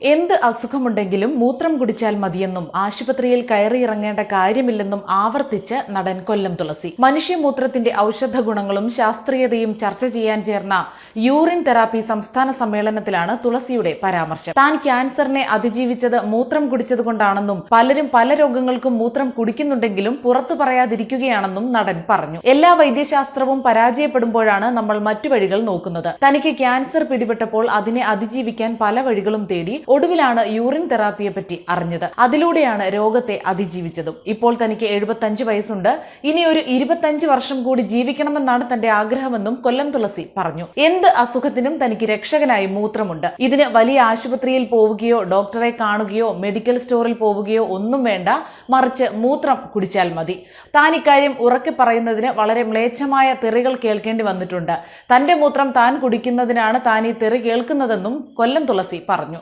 എന്ത് അസുഖമുണ്ടെങ്കിലും മൂത്രം കുടിച്ചാൽ മതിയെന്നും ആശുപത്രിയിൽ കയറിയിറങ്ങേണ്ട കാര്യമില്ലെന്നും ആവർത്തിച്ച് നടൻ കൊല്ലം തുളസി. മനുഷ്യമൂത്രത്തിന്റെ ഔഷധ ഗുണങ്ങളും ശാസ്ത്രീയതയും ചർച്ച ചെയ്യാൻ ചേർന്ന യൂറിൻ തെറാപ്പി സംസ്ഥാന സമ്മേളനത്തിലാണ് തുളസിയുടെ പരാമർശം. താൻ ക്യാൻസറിനെ അതിജീവിച്ചത് മൂത്രം കുടിച്ചതുകൊണ്ടാണെന്നും പലരും പല രോഗങ്ങൾക്കും മൂത്രം കുടിക്കുന്നുണ്ടെങ്കിലും പുറത്തു പറയാതിരിക്കുകയാണെന്നും നടൻ പറഞ്ഞു. എല്ലാ വൈദ്യശാസ്ത്രവും പരാജയപ്പെടുമ്പോഴാണ് നമ്മൾ മറ്റു വഴികൾ നോക്കുന്നത്. തനിക്ക് ക്യാൻസർ പിടിപെട്ടപ്പോൾ അതിനെ അതിജീവിക്കാൻ പല വഴികളും തേടി ഒടുവിലാണ് യൂറിൻ തെറാപ്പിയെ പറ്റി അറിഞ്ഞത്. അതിലൂടെയാണ് രോഗത്തെ അതിജീവിച്ചതും. ഇപ്പോൾ തനിക്ക് 75 വയസ്സുണ്ട്. ഇനി ഒരു 25 വർഷം കൂടി ജീവിക്കണമെന്നാണ് തന്റെ ആഗ്രഹമെന്നും കൊല്ലം തുളസി പറഞ്ഞു. എന്ത് അസുഖത്തിനും തനിക്ക് രക്ഷകനായി മൂത്രമുണ്ട്. ഇതിന് വലിയ ആശുപത്രിയിൽ പോവുകയോ ഡോക്ടറെ കാണുകയോ മെഡിക്കൽ സ്റ്റോറിൽ പോവുകയോ ഒന്നും വേണ്ട, മറിച്ച് മൂത്രം കുടിച്ചാൽ മതി. താൻ ഇക്കാര്യം ഉറക്കെ പറയുന്നതിന് വളരെ മ്ലേച്ഛമായ തെറികൾ കേൾക്കേണ്ടി വന്നിട്ടുണ്ട്. തന്റെ മൂത്രം താൻ കുടിക്കുന്നതിനാണ് താൻ ഈ തെറി കേൾക്കുന്നതെന്നും കൊല്ലം തുളസി പറഞ്ഞു.